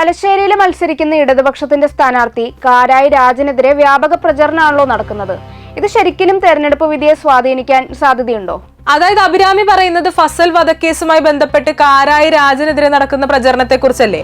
തലശ്ശേരിയിൽ മത്സരിക്കുന്ന ഇടതുപക്ഷത്തിന്റെ സ്ഥാനാർത്ഥി കാരായി രാജനെതിരെ വ്യാപക പ്രചരണമാണല്ലോ നടക്കുന്നത്. ഇത് ശരിക്കും തെരഞ്ഞെടുപ്പ് വിധിയെ സ്വാധീനിക്കാൻ സാധ്യതയുണ്ടോ? അതായത് അഭിരാമി പറയുന്നത് ഫസൽ വധക്കേസുമായി ബന്ധപ്പെട്ട് കാരായി രാജനെതിരെ നടക്കുന്ന പ്രചരണത്തെ കുറിച്ചല്ലേ?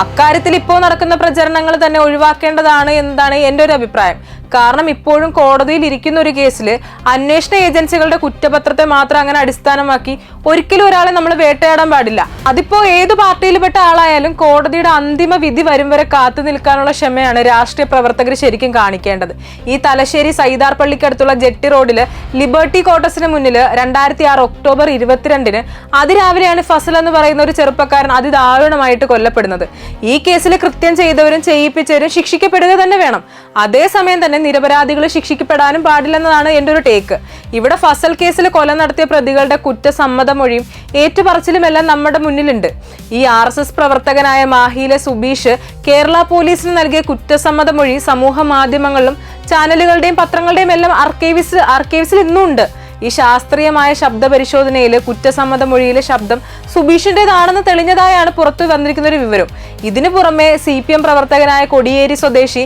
അക്കാര്യത്തിൽ ഇപ്പോൾ നടക്കുന്ന പ്രചരണങ്ങൾ തന്നെ ഒഴിവാക്കേണ്ടതാണ് എന്നതാണ് എന്റെ ഒരു അഭിപ്രായം. കാരണം ഇപ്പോഴും കോടതിയിൽ ഇരിക്കുന്ന ഒരു കേസിൽ അന്വേഷണ ഏജൻസികളുടെ കുറ്റപത്രത്തെ മാത്രം അങ്ങനെ അടിസ്ഥാനമാക്കി ഒരിക്കലും ഒരാളെ നമ്മൾ വേട്ടയാടാൻ പാടില്ല. അതിപ്പോ ഏത് പാർട്ടിയിൽപ്പെട്ട ആളായാലും കോടതിയുടെ അന്തിമ വിധി വരും വരെ കാത്തു നിൽക്കാനുള്ള ക്ഷമയാണ് രാഷ്ട്രീയ പ്രവർത്തകർ ശരിക്കും കാണിക്കേണ്ടത്. ഈ തലശ്ശേരി സൈദാർ പള്ളിക്കടുത്തുള്ള ജെട്ടി റോഡില് ലിബർട്ടി ക്വാർട്ടേഴ്സിന് മുന്നിൽ 2006 ഒക്ടോബർ 22 അതിരാവിലെയാണ് ഫസൽ എന്ന് പറയുന്ന ഒരു ചെറുപ്പക്കാരൻ അതിദാരുണമായിട്ട് കൊല്ലപ്പെടുന്നത്. ഈ കേസിൽ കൃത്യം ചെയ്തവരും ചെയ്യിപ്പിച്ചവരും ശിക്ഷിക്കപ്പെടുക തന്നെ വേണം. അതേസമയം തന്നെ നിരപരാധികൾ ശിക്ഷിക്കപ്പെടാനും പാടില്ലെന്നതാണ് എൻ്റെ ഒരു ടേക്ക്. ഇവിടെ ഫസൽ കേസിൽ കൊല നടത്തിയ പ്രതികളുടെ കുറ്റസമ്മതമൊഴിയും ഏറ്റുപറച്ചിലും എല്ലാം നമ്മുടെ മുന്നിലുണ്ട്. ഈ RSS പ്രവർത്തകനായ മാഹിയിലെ സുബീഷ് കേരള പോലീസിന് നൽകിയ കുറ്റസമ്മതമൊഴി സമൂഹ മാധ്യമങ്ങളിലും ചാനലുകളുടെയും പത്രങ്ങളുടെയും എല്ലാം ആർക്കൈവ്സിൽ ഇന്നും ഉണ്ട്. ഈ ശാസ്ത്രീയമായ ശബ്ദ പരിശോധനയിൽ കുറ്റസമ്മതമൊഴിയിലെ ശബ്ദം സുബീഷിന്റേതാണെന്ന് തെളിഞ്ഞതായാണ് പുറത്തു വന്നിരിക്കുന്ന ഒരു വിവരം. ഇതിനു പുറമെ CPM പ്രവർത്തകനായ കൊടിയേരി സ്വദേശി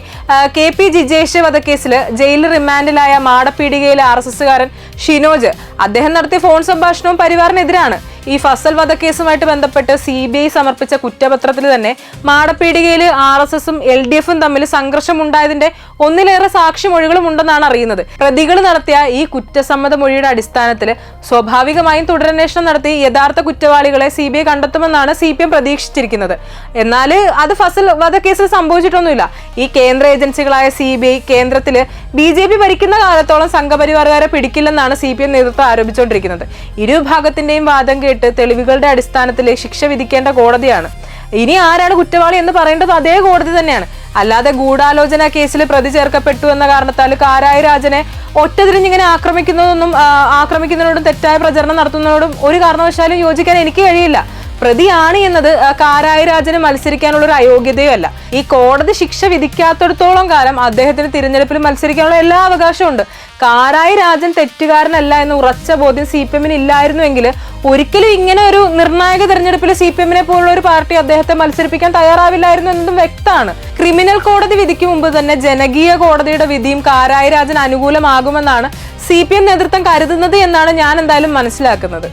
KP ജിജേഷ് വധക്കേസിൽ ജയിലിൽ റിമാൻഡിലായ മാടപ്പീടികയിലെ RSSകാരൻ ഷിനോജ് അദ്ദേഹം നടത്തിയ ഫോൺ സംഭാഷണവും പരിവാറിനെതിരാണ്. ഈ ഫസൽ വധക്കേസുമായിട്ട് ബന്ധപ്പെട്ട് CBI സമർപ്പിച്ച കുറ്റപത്രത്തിൽ തന്നെ മാടപ്പീടികയിൽ RSSും LDFും തമ്മിൽ സംഘർഷമുണ്ടായതിന്റെ ഒന്നിലേറെ സാക്ഷിമൊഴികളും ഉണ്ടെന്നാണ് അറിയുന്നത്. പ്രതികൾ നടത്തിയ ഈ കുറ്റസമ്മതമൊഴിയുടെ അടിസ്ഥാനത്തിൽ സ്വാഭാവികമായും തുടരന്വേഷണം നടത്തി യഥാർത്ഥ കുറ്റവാളികളെ CBI കണ്ടെത്തുമെന്നാണ് CPM പ്രതീക്ഷിച്ചിരിക്കുന്നത്. എന്നാൽ അത് ഫസൽ വധക്കേസിൽ സംഭവിച്ചിട്ടൊന്നുമില്ല. ഈ കേന്ദ്ര ഏജൻസികളായ CBI കേന്ദ്രത്തിൽ BJP ഭരിക്കുന്ന കാലത്തോളം സംഘപരിവാറുകാരെ പിടിക്കില്ലെന്നാണ് CPM നേതൃത്വം ആരോപിച്ചുകൊണ്ടിരിക്കുന്നത്. ഇരുവിഭാഗത്തിന്റെയും വാദം കേട്ട് തെളിവുകളുടെ അടിസ്ഥാനത്തിൽ ശിക്ഷ വിധിക്കേണ്ട കോടതിയാണ്. ഇനി ആരാണ് കുറ്റവാളി എന്ന് പറയേണ്ടത് അതേ കോടതി തന്നെയാണ്. അല്ലാതെ ഗൂഢാലോചന കേസിൽ പ്രതി ചേർക്കപ്പെട്ടു എന്ന കാരണത്താൽ കാരായി രാജനെ ഒറ്റതിരിഞ്ഞിങ്ങനെ ആക്രമിക്കുന്നതിനോടും തെറ്റായ പ്രചരണം നടത്തുന്നതിനോടും ഒരു കാരണവശാലും യോജിക്കാൻ എനിക്ക് കഴിയില്ല. പ്രതിയാണ് എന്നത് കാരായി രാജന് മത്സരിക്കാനുള്ള ഒരു അയോഗ്യതയോ അല്ല. ഈ കോടതി ശിക്ഷ വിധിക്കാത്തിടത്തോളം കാലം അദ്ദേഹത്തിന് തിരഞ്ഞെടുപ്പിൽ മത്സരിക്കാനുള്ള എല്ലാ അവകാശവും ഉണ്ട്. കാരായി രാജൻ തെറ്റുകാരനല്ല എന്ന് ഉറച്ച ബോധ്യം CPMന് ഇല്ലായിരുന്നുവെങ്കിൽ ഒരിക്കലും ഇങ്ങനെ ഒരു നിർണായക തെരഞ്ഞെടുപ്പിൽ CPMനെ പോലുള്ള ഒരു പാർട്ടി അദ്ദേഹത്തെ മത്സരിപ്പിക്കാൻ തയ്യാറാവില്ലായിരുന്നു എന്നതും വ്യക്തമാണ്. ക്രിമിനൽ കോടതി വിധിക്ക് മുമ്പ് തന്നെ ജനകീയ കോടതിയുടെ വിധിയും കാരായി രാജന് അനുകൂലമാകുമെന്നാണ് CPM നേതൃത്വം കരുതുന്നത് എന്നാണ് ഞാൻ എന്തായാലും മനസ്സിലാക്കുന്നത്.